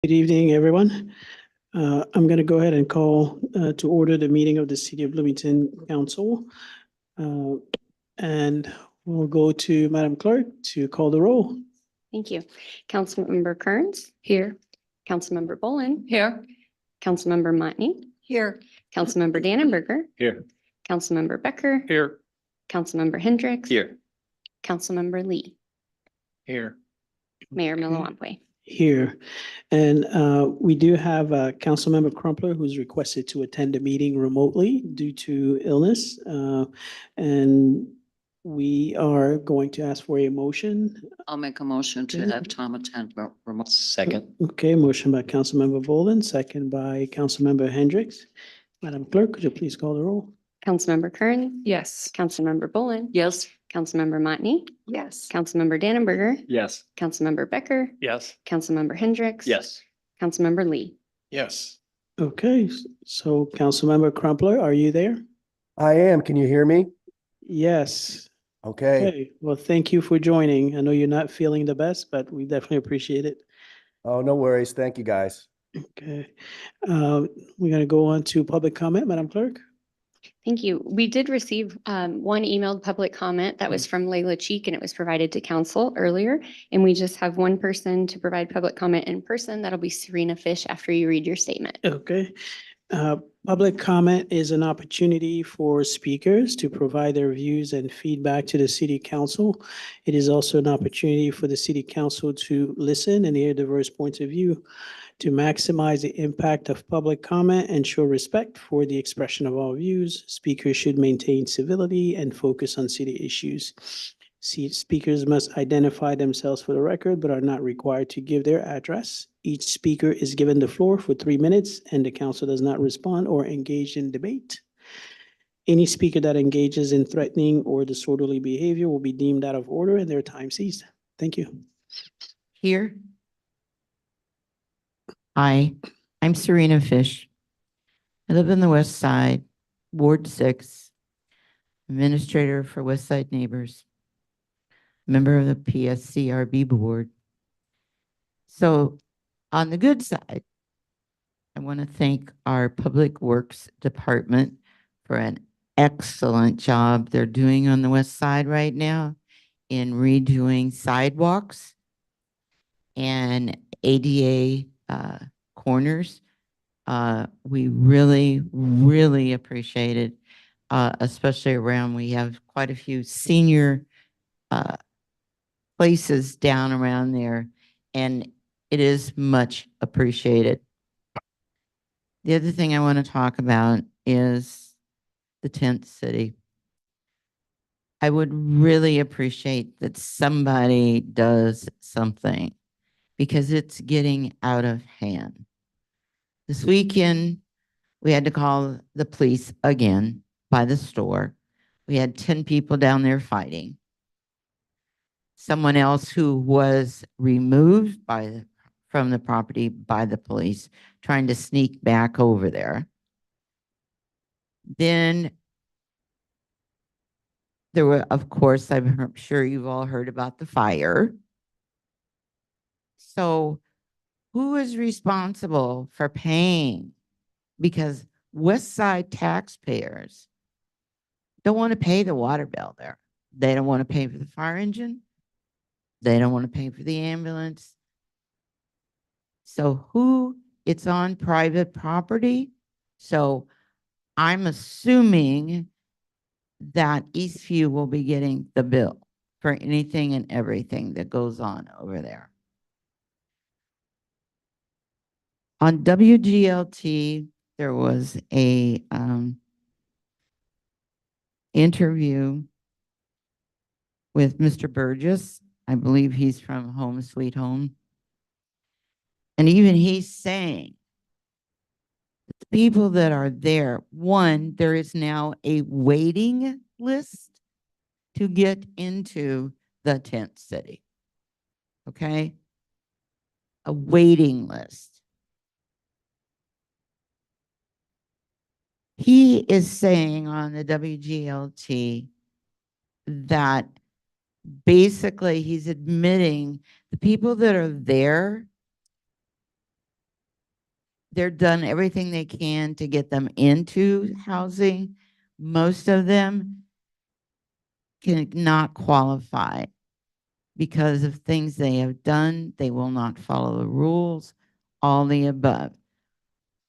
Good evening, everyone. I'm going to go ahead and call to order the meeting of the City of Bloomington Council. Uh, And we'll go to Madam Clerk to call the roll. Thank you. Councilmember Kearns? Here. Councilmember Bolin? Here. Councilmember Motney? Here. Councilmember Dannenberger? Here. Councilmember Becker? Here. Councilmember Hendricks? Here. Councilmember Lee? Here. Mayor Okay. Millawampe? Here. And we do have Councilmember Crumpler who's requested to attend the meeting remotely due to illness. And we are going to ask for a motion. I'll make a motion to Okay. have Tom attend remote. Second. Okay, motion by Councilmember Bolin, second by Councilmember Hendricks. Madam Clerk, could you please call the roll? Councilmember Kearns? Yes. Councilmember Bolin? Yes. Councilmember Motney? Yes. Councilmember Dannenberger? Yes. Councilmember Becker? Yes. Councilmember Hendricks? Yes. Councilmember Lee? Yes. Okay, so Councilmember Crumpler, are you there? I am. Can you hear me? Yes. Okay. Okay, well, thank you for joining. I know you're not feeling the best, but we definitely appreciate it. Oh, no worries. Thank you, guys. Okay. We're gonna go on to public comment, Madam Clerk. Thank you. We did receive one emailed public comment that was from Layla Cheek and it was provided to council earlier. And we just have one person to provide public comment in person. That'll be Serena Fish after you read your statement. Okay. Public comment is an opportunity for speakers to provide their views and feedback to the city council. It is also an opportunity for the city council to listen and hear diverse points of view. To maximize the impact of public comment and show respect for the expression of all views, speakers should maintain civility and focus on city issues. Speakers must identify themselves for the record, but are not required to give their address. Each speaker is given the floor for 3 minutes, and the council does not respond or engage in debate. Any speaker that engages in threatening or disorderly behavior will be deemed out of order and their time seized. Thank you. Here. Hi, I'm Serena Fish. I live in the West Side, Ward 6, Administrator for West Side Neighbors, member of the PSCRB Board. So on the good side, I want to thank our Public Works Department for an excellent job they're doing on the West Side right now in redoing sidewalks and ADA corners. We really appreciate it, especially around, we have quite a few senior places down around there, and it is much appreciated. The other thing I want to talk about is the tent city. I would really appreciate that somebody does something because it's getting out of hand. This weekend, we had to call the police again by the store. We had 10 people down there fighting. Someone else who was removed from the property by the police, trying to sneak back over there. Then there were, of course, I'm sure you've all heard about the fire. So who is responsible for paying? Because West Side taxpayers don't want to pay the water bill there. They don't want to pay for the fire engine. They don't want to pay for the ambulance. So it's on private property. So I'm assuming that Eastview will be getting the bill for anything and everything that goes on over there. On WGLT, there was a interview with Mr. Burgess. I believe he's from Home Sweet Home. And even he's saying the people that are there, one, there is now a waiting list to get into the tent city. Okay? A waiting list. He is saying on the WGLT that basically he's admitting the people that are there they're done everything they can to get them into housing. Most of them cannot qualify because of things they have done. They will not follow the rules, all the above.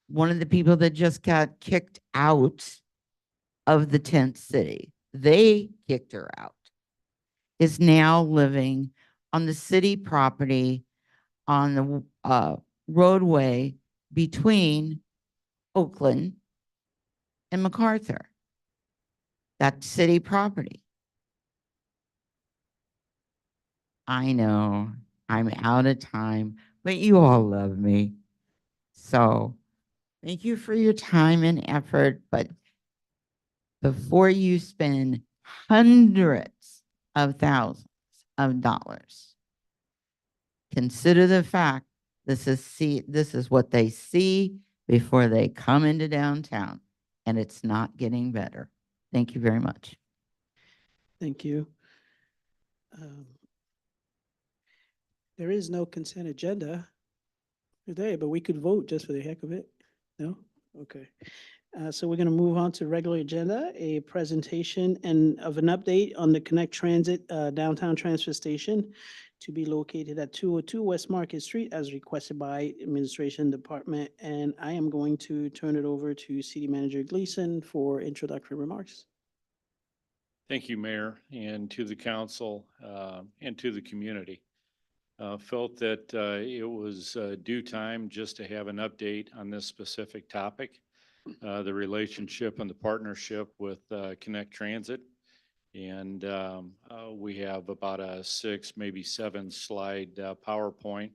One of the people that just got kicked out of the tent city, they kicked her out, is now living on the city property on the roadway between Oakland and MacArthur. That's city property. I know I'm out of time, but you all love me. So thank you for your time and effort. But before you spend hundreds of thousands of dollars, consider the fact this is what they see before they come into downtown, and it's not getting better. Thank you very much. Thank you. There is no consent agenda today, but we could vote just for the heck of it. No? Okay. So we're going to move on to regular agenda, a presentation and of an update on the Connect Transit downtown transfer station to be located at 202 West Market Street as requested by Administration Department. And I am going to turn it over to City Manager Gleason for introductory remarks. Thank you, Mayor, and to the council and to the community. Felt that it was due time just to have an update on this specific topic, the relationship and the partnership with Connect Transit. And we have about a 6, maybe 7 slide PowerPoint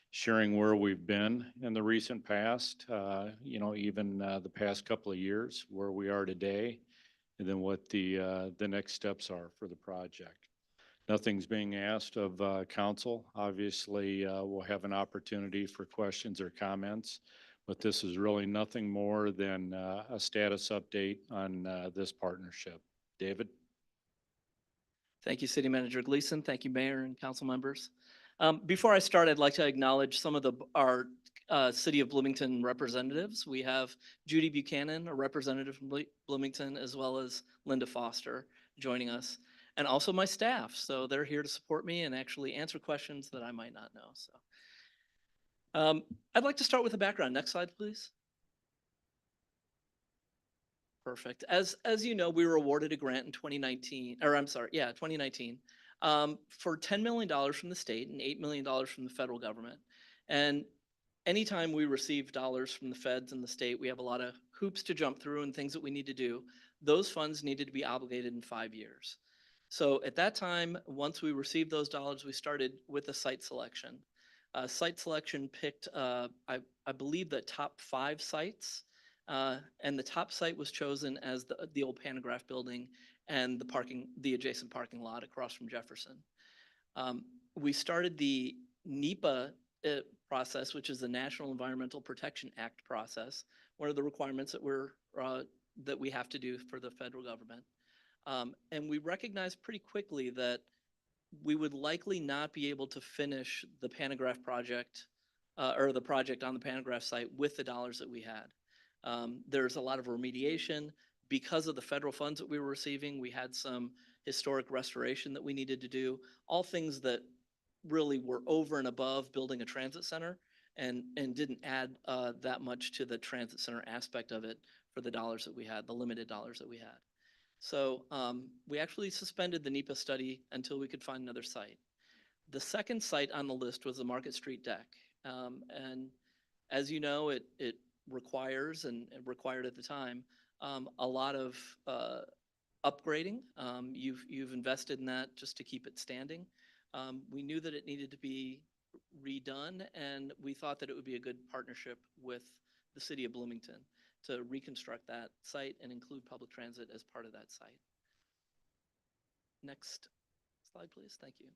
sharing where we've been in the recent past, even the past couple of years, where we are today, and then what the next steps are for the project. Nothing's being asked of council. Obviously, we'll have an opportunity for questions or comments, but this is really nothing more than a status update on this partnership. David? Thank you, City Manager Gleason. Thank you, Mayor and council members. Before I start, I'd like to acknowledge some of our City of Bloomington representatives. We have Judy Buchanan, a representative from Bloomington, as well as Linda Foster joining us, and also my staff. So they're here to support me and actually answer questions that I might not know. So I'd like to start with the background. Next slide, please. Perfect. As you know, we were awarded a grant in 2019, 2019, for $10 million from the state and $8 million from the federal government. And anytime we receive dollars from the feds and the state, we have a lot of hoops to jump through and things that we need to do. Those funds needed to be obligated in 5 years. So at that time, once we received those dollars, we started with a site selection. Site selection picked, I believe, the top 5 sites. And the top site was chosen as the old Pantograph building and the adjacent parking lot across from Jefferson. We started the NEPA process, which is the National Environmental Protection Act process, one of the requirements that we have to do for the federal government. And we recognized pretty quickly that we would likely not be able to finish the Pantograph project or the project on the Pantograph site with the dollars that we had. There's a lot of remediation. Because of the federal funds that we were receiving, we had some historic restoration that we needed to do, all things that really were over and above building a transit center and didn't add that much to the transit center aspect of it for the dollars that we had, the limited dollars that we had. So we actually suspended the NEPA study until we could find another site. The second site on the list was the Market Street deck. And as you know, it requires and required at the time a lot of upgrading. You've invested in that just to keep it standing. We knew that it needed to be redone, and we thought that it would be a good partnership with the City of Bloomington to reconstruct that site and include public transit as part of that site. Next slide, please. Thank you.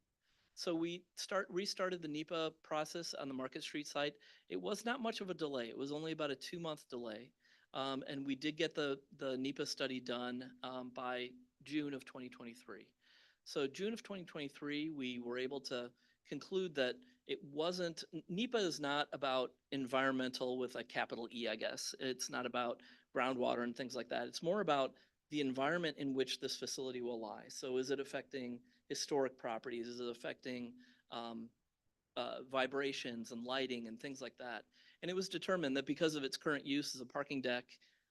So we restarted the NEPA process on the Market Street site. It was not much of a delay. It was only about a 2-month delay. And we did get the NEPA study done by June of 2023. So June of 2023, we were able to conclude that it wasn't, NEPA is not about environmental with a capital E, I guess. It's not about groundwater and things like that. It's more about the environment in which this facility will lie. So is it affecting historic properties? Is it affecting vibrations and lighting and things like that? And it was determined that because of its current use as a parking deck,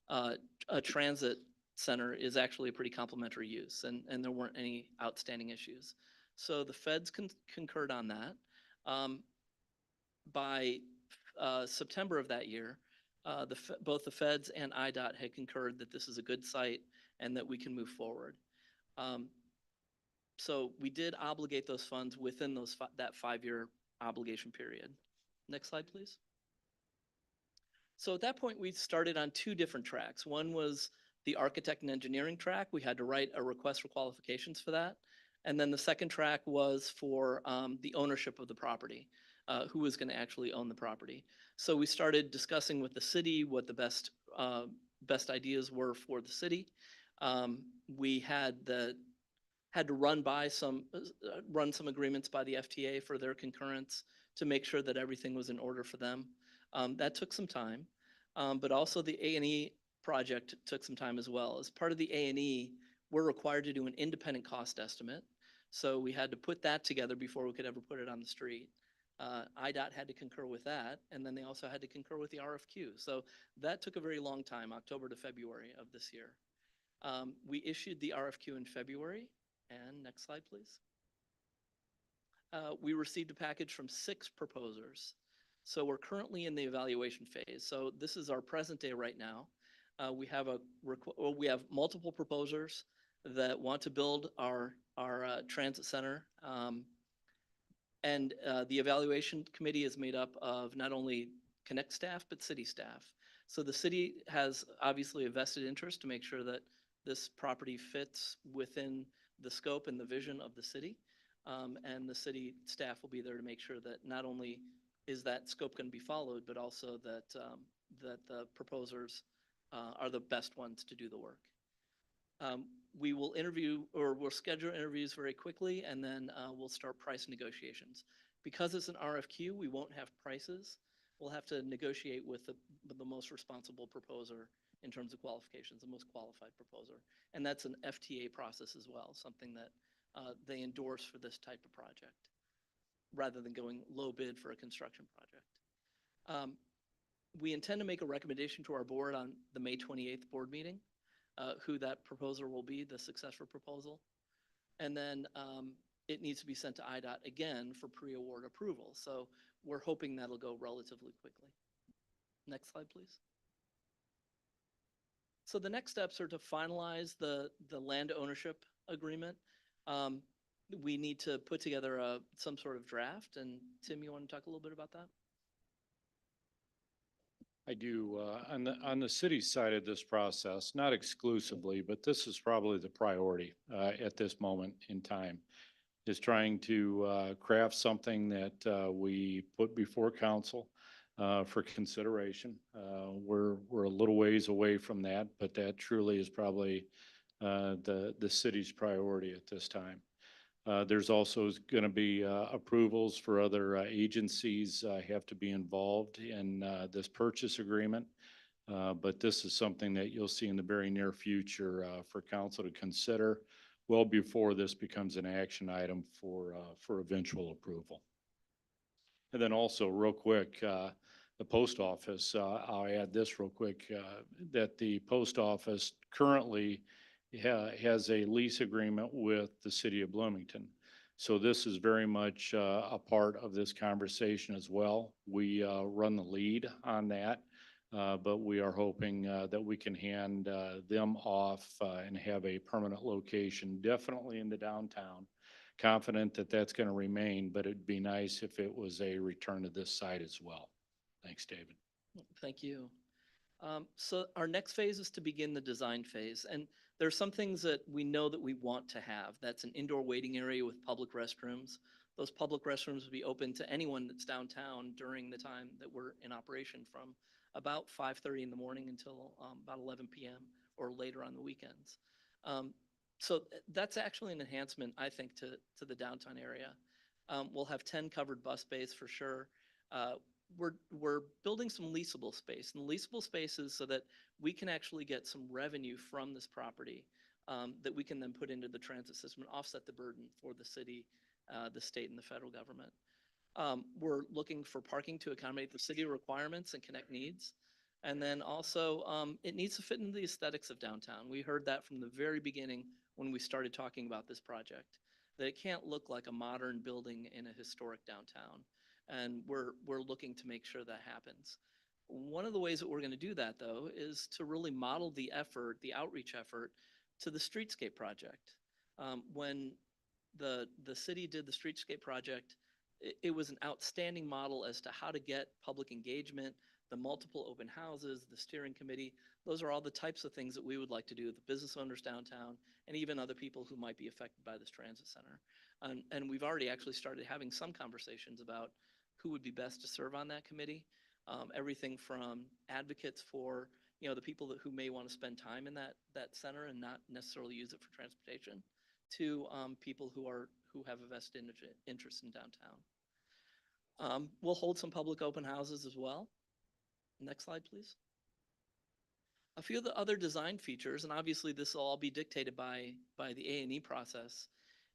a transit center is actually a pretty complementary use, and there weren't any outstanding issues. So the feds concurred on that. By September of that year, both the feds and IDOT had concurred that this is a good site and that we can move forward. So we did obligate those funds within that 5-year obligation period. Next slide, please. So at that point, we started on 2 different tracks. One was the architect and engineering track. We had to write a request for qualifications for that. And then the second track was for the ownership of the property, who was going to actually own the property. So we started discussing with the city what the best ideas were for the city. We had to run some agreements by the FTA for their concurrence to make sure that everything was in order for them. That took some time, but also the A&E project took some time as well. As part of the A&E, we're required to do an independent cost estimate. So we had to put that together before we could ever put it on the street. IDOT had to concur with that, and then they also had to concur with the RFQ. So that took a very long time, October to February of this year. We issued the RFQ in February, and next slide, please. We received a package from 6 proposers. So we're currently in the evaluation phase. So this is our present day right now. We have multiple proposers that want to build our transit center. And the evaluation committee is made up of not only Connect staff, but city staff. So the city has obviously a vested interest to make sure that this property fits within the scope and the vision of the city. And the city staff will be there to make sure that not only is that scope going to be followed, but also that the proposers are the best ones to do the work. We will we'll schedule interviews very quickly, and then we'll start price negotiations. Because it's an RFQ, we won't have prices. We'll have to negotiate with the most responsible proposer in terms of qualifications, the most qualified proposer. And that's an FTA process as well, something that they endorse for this type of project, rather than going low bid for a construction project. We intend to make a recommendation to our board on the May 28th board meeting, who that proposer will be, the successor proposal. And then it needs to be sent to IDOT again for pre-award approval. So we're hoping that'll go relatively quickly. Next slide, please. So the next steps are to finalize the land ownership agreement. We need to put together some sort of draft. And Tim, you want to talk a little bit about that? I do. On the city side of this process, not exclusively, but this is probably the priority at this moment in time, is trying to craft something that we put before council for consideration. We're a little ways away from that, but that truly is probably the city's priority at this time. There's also going to be approvals for other agencies have to be involved in this purchase agreement. But this is something that you'll see in the very near future for council to consider well before this becomes an action item for eventual approval. And then also real quick, the post office, I'll add this real quick, that the post office currently has a lease agreement with the city of Bloomington. So this is very much a part of this conversation as well. We run the lead on that, but we are hoping that we can hand them off and have a permanent location, definitely in the downtown. Confident that that's going to remain, but it'd be nice if it was a return to this site as well. Thanks, David. Thank you. So our next phase is to begin the design phase. And there's some things that we know that we want to have. That's an indoor waiting area with public restrooms. Those public restrooms will be open to anyone that's downtown during the time that we're in operation, from about 5:30 in the morning until about 11 p.m. or later on the weekends. So that's actually an enhancement, I think, to the downtown area. We'll have 10 covered bus bays for sure. We're building some leasable space, and leasable space is so that we can actually get some revenue from this property that we can then put into the transit system and offset the burden for the city, the state, and the federal government. We're looking for parking to accommodate the city requirements and connect needs. And then also, it needs to fit into the aesthetics of downtown. We heard that from the very beginning when we started talking about this project, that it can't look like a modern building in a historic downtown. And we're looking to make sure that happens. One of the ways that we're going to do that, though, is to really model the effort, the outreach effort, to the streetscape project. When the city did the streetscape project, it was an outstanding model as to how to get public engagement, the multiple open houses, the steering committee. Those are all the types of things that we would like to do with the business owners downtown and even other people who might be affected by this transit center. And we've already actually started having some conversations about who would be best to serve on that committee. Everything from advocates for, the people who may want to spend time in that center and not necessarily use it for transportation, to people who have a vested interest in downtown. We'll hold some public open houses as well. Next slide, please. A few of the other design features, and obviously this will all be dictated by the A&E process,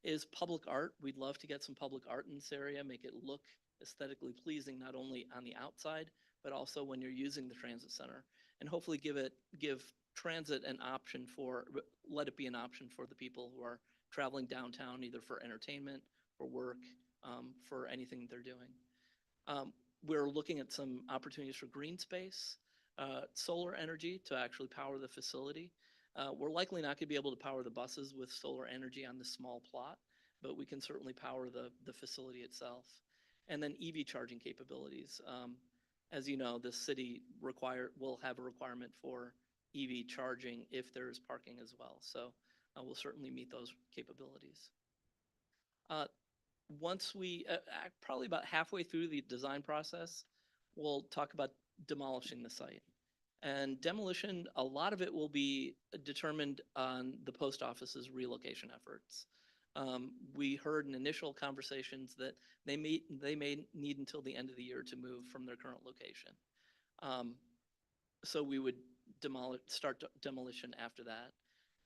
is public art. We'd love to get some public art in this area, make it look aesthetically pleasing, not only on the outside, but also when you're using the transit center, and hopefully give transit an option let it be an option for the people who are traveling downtown, either for entertainment, for work, for anything they're doing. We're looking at some opportunities for green space, solar energy to actually power the facility. We're likely not going to be able to power the buses with solar energy on this small plot, but we can certainly power the facility itself. And then EV charging capabilities. As you know, the city will have a requirement for EV charging if there's parking as well. So we'll certainly meet those capabilities. Once we, probably about halfway through the design process, we'll talk about demolishing the site. And demolition, a lot of it will be determined on the post office's relocation efforts. We heard in initial conversations that they may need until the end of the year to move from their current location. So we would start demolition after that.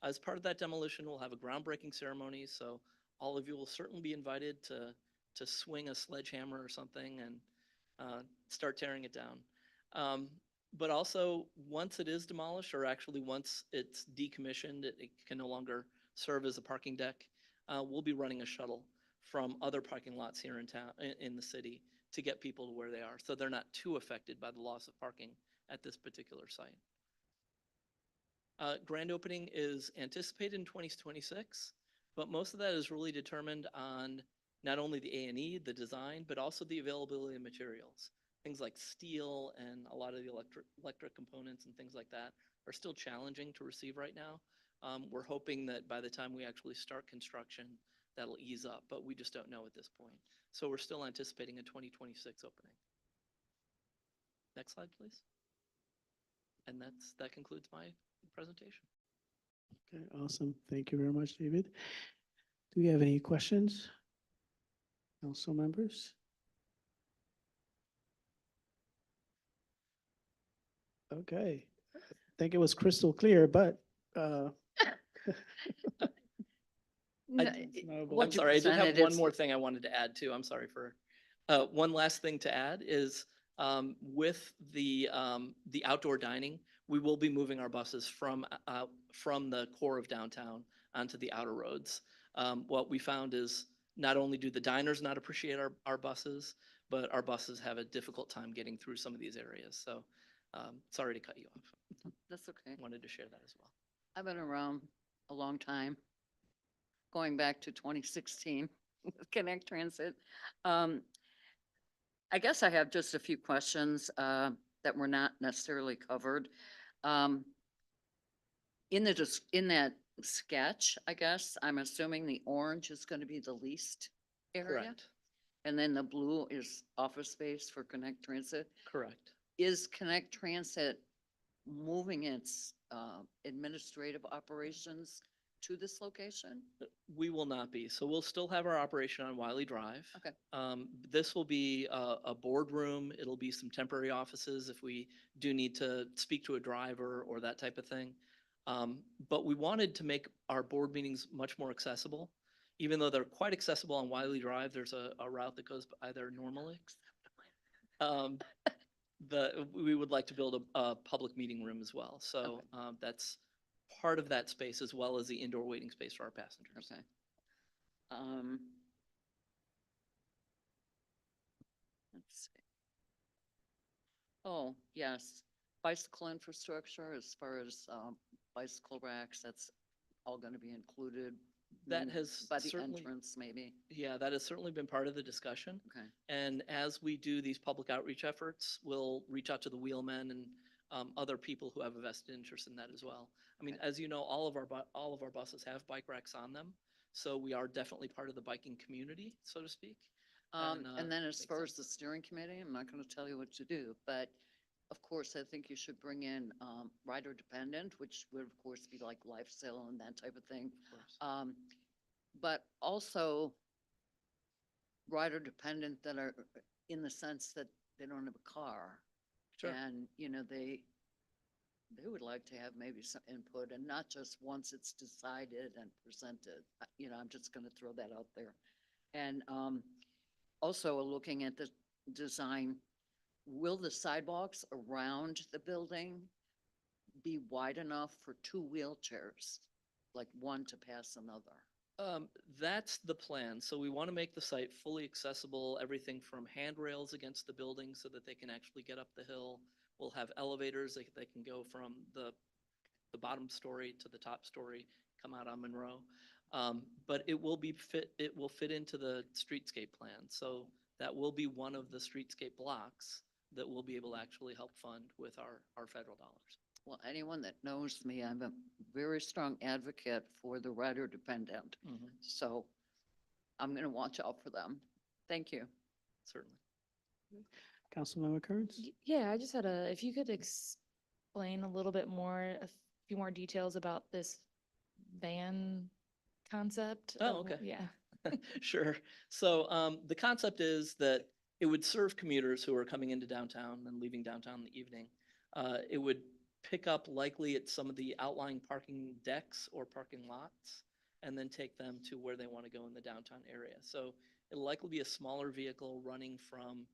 As part of that demolition, we'll have a groundbreaking ceremony. So all of you will certainly be invited to swing a sledgehammer or something and start tearing it down. But also, once it is demolished, or actually once it's decommissioned, it can no longer serve as a parking deck. We'll be running a shuttle from other parking lots here in town, in the city, to get people to where they are, so they're not too affected by the loss of parking at this particular site. Grand opening is anticipated in 2026, but most of that is really determined on not only the A&E, the design, but also the availability of materials. Things like steel and a lot of the electric components and things like that are still challenging to receive right now. We're hoping that by the time we actually start construction, that'll ease up, but we just don't know at this point. So we're still anticipating a 2026 opening. Next slide, please. And that concludes my presentation. Okay, awesome. Thank you very much, David. Do we have any questions? Council members? Okay, I think it was crystal clear, but No, I'm sorry, I did have one more thing I wanted to add too. I'm sorry for, one last thing to add is, with the outdoor dining, we will be moving our buses from the core of downtown onto the outer roads. What we found is not only do the diners not appreciate our buses, but our buses have a difficult time getting through some of these areas. So, sorry to cut you off. That's okay. Wanted to share that as well. I've been around a long time, going back to 2016 with Connect Transit. I guess I have just a few questions that were not necessarily covered. In that sketch, I guess, I'm assuming the orange is going to be the leased area? Correct. And then the blue is office space for Connect Transit? Correct. Is Connect Transit moving its administrative operations to this location? We will not be. So we'll still have our operation on Wiley Drive. Okay. This will be a boardroom. It'll be some temporary offices if we do need to speak to a driver or that type of thing. But we wanted to make our board meetings much more accessible. Even though they're quite accessible on Wiley Drive, there's a route that goes by there normally. We would like to build a public meeting room as well. So that's part of that space as well as the indoor waiting space for our passengers. Okay. Let's see. Oh, yes, bicycle infrastructure as far as bicycle racks, that's all going to be included. That has By the certainly, entrance, maybe. yeah, that has certainly been part of the discussion. Okay. And as we do these public outreach efforts, we'll reach out to the wheelmen and other people who have a vested interest in that as well. I mean, Okay. as you know, all of our buses have bike racks on them. So we are definitely part of the biking community, so to speak. And then as makes far as sense. the steering committee, I'm not going to tell you what to do, but of course, I think you should bring in rider dependent, which would of course be like lifestyle and that type of thing. Of course. But also rider dependent that are in the sense that they don't have a car. Sure. And, you know, they would like to have maybe some input and not just once it's decided and presented. You know, I'm just going to throw that out there. And also looking at the design, will the sidewalks around the building be wide enough for two wheelchairs, like one to pass another? That's the plan. So we want to make the site fully accessible, everything from handrails against the building so that they can actually get up the hill. We'll have elevators, they can go from the bottom story to the top story, come out on Monroe. But it will fit into the streetscape plan. So that will be one of the streetscape blocks that we'll be able to actually help fund with our federal dollars. Well, anyone that knows me, I'm a very strong advocate for the rider dependent. So I'm going to watch out for them. Thank you. Certainly. Councilmember Kearns? Yeah, I just had if you could explain a little bit more, a few more details about this van concept. Oh, of- okay. Yeah. Sure. So the concept is that it would serve commuters who are coming into downtown and leaving downtown in the evening. It would pick up likely at some of the outlying parking decks or parking lots and then take them to where they want to go in the downtown area. So it'll likely be a smaller vehicle running from,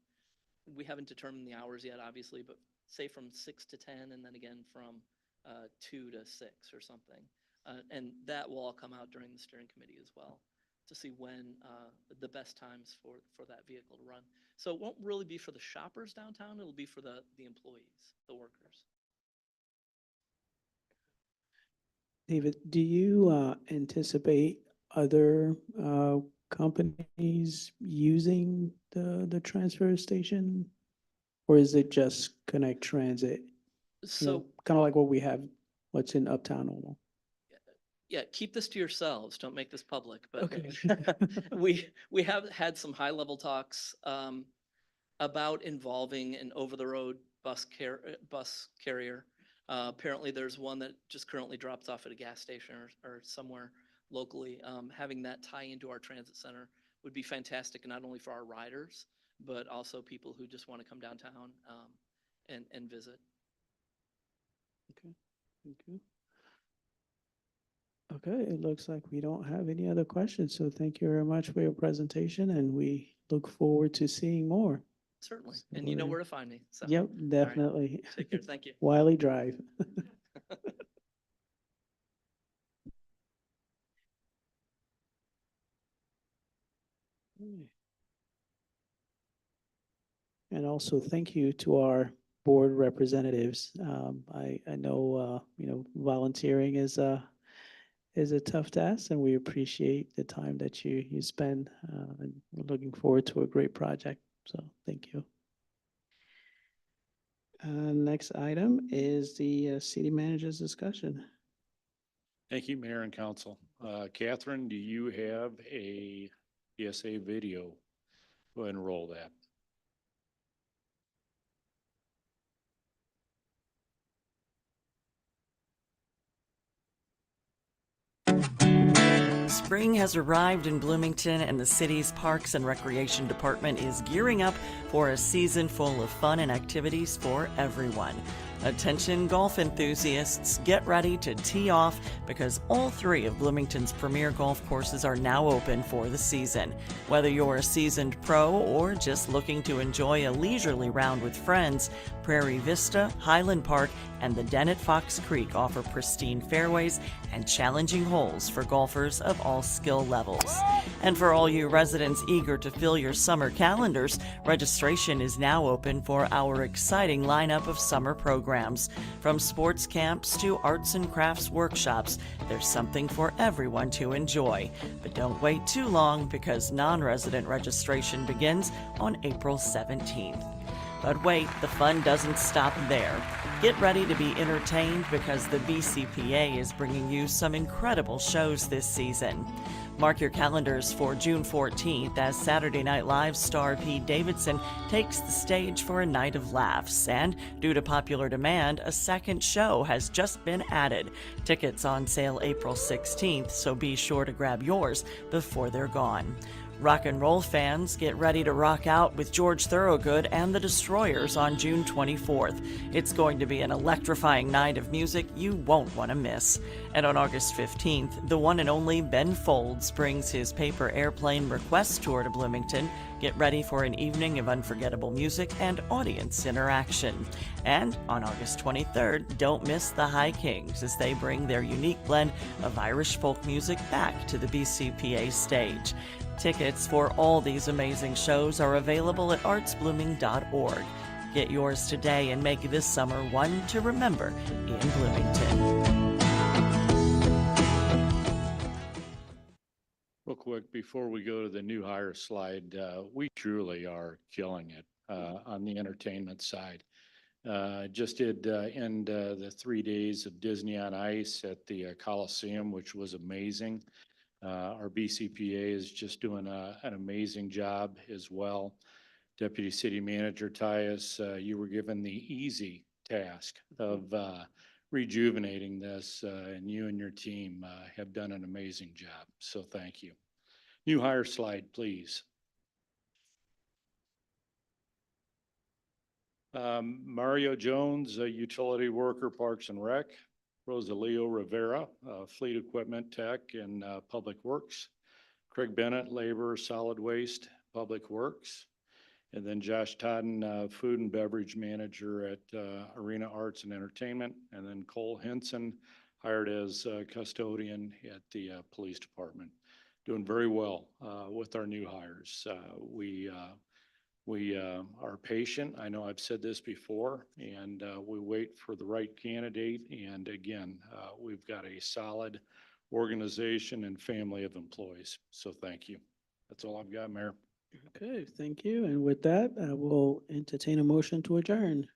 we haven't determined the hours yet, obviously, but say from 6 to 10 and then again from 2 to 6 or something. And that will all come out during the steering committee as well to see when the best times for that vehicle to run. So it won't really be for the shoppers downtown, it'll be for the employees, the workers. David, do you anticipate other companies using the transfer station? Or is it just Connect Transit? So Kind of like what we have, what's in Uptown Oval? yeah, keep this to yourselves. Don't make this public. But Okay. we have had some high level talks about involving an over the road bus carrier. Apparently, there's one that just currently drops off at a gas station or somewhere locally. Having that tie into our transit center would be fantastic, not only for our riders, but also people who just want to come downtown and visit. Okay, thank you. Okay, it looks like we don't have any other questions, so thank you very much for your presentation, and we look forward to seeing more. Certainly. And you know where to find me. So Yep, definitely. take care. Thank you. Wiley Drive. And also thank you to our board representatives. I know, volunteering is a tough task, and we appreciate the time that you spend, and we're looking forward to a great project. So thank you. Next item is the city manager's discussion. Thank you, Mayor and Council. Catherine, do you have a PSA video? Go ahead and roll that. Spring has arrived in Bloomington, and the city's Parks and Recreation Department is gearing up for a season full of fun and activities for everyone. Attention golf enthusiasts, get ready to tee off because all 3 of Bloomington's premier golf courses are now open for the season. Whether you're a seasoned pro or just looking to enjoy a leisurely round with friends, Prairie Vista, Highland Park, and the Den at Fox Creek offer pristine fairways and challenging holes for golfers of all skill levels. And for all you residents eager to fill your summer calendars, registration is now open for our exciting lineup of summer programs. From sports camps to arts and crafts workshops, there's something for everyone to enjoy. But don't wait too long because non-resident registration begins on April 17th. But wait, the fun doesn't stop there. Get ready to be entertained because the BCPA is bringing you some incredible shows this season. Mark your calendars for June 14th as Saturday Night Live star Pete Davidson takes the stage for a night of laughs. And due to popular demand, a second show has just been added. Tickets on sale April 16th, so be sure to grab yours before they're gone. Rock and roll fans, get ready to rock out with George Thorogood and the Destroyers on June 24th. It's going to be an electrifying night of music you won't want to miss. And on August 15th, the one and only Ben Folds brings his Paper Airplane Request Tour to Bloomington. Get ready for an evening of unforgettable music and audience interaction. And on August 23rd, don't miss the High Kings as they bring their unique blend of Irish folk music back to the BCPA stage. Tickets for all these amazing shows are available at artsblooming.org. Get yours today and make this summer one to remember in Bloomington. Real quick, before we go to the new hire slide, we truly are killing it on the entertainment side. Just did end the 3 days of Disney on Ice at the Coliseum, which was amazing. Our BCPA is just doing an amazing job as well. Deputy City Manager Tyus, you were given the easy task of rejuvenating this, and you and your team have done an amazing job. So thank you. New hire slide, please. Mario Jones, a utility worker, Parks and Rec. Rosalio Rivera, Fleet Equipment Tech and Public Works. Craig Bennett, Labor, Solid Waste, Public Works. And then Josh Todden, Food and Beverage Manager at Arena Arts and Entertainment. And then Cole Henson, hired as custodian at the Police Department. Doing very well with our new hires. We are patient. I know I've said this before, and we wait for the right candidate. And again, we've got a solid organization and family of employees. So thank you. That's all I've got, Mayor. Okay, thank you. And with that, I will entertain a motion to adjourn.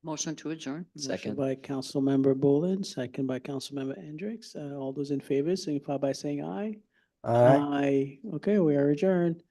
Motion to adjourn. Motion by Councilmember Bolin, second by Councilmember Hendricks. All those in favor, signify by saying aye. Aye. Aye. Okay, we are adjourned.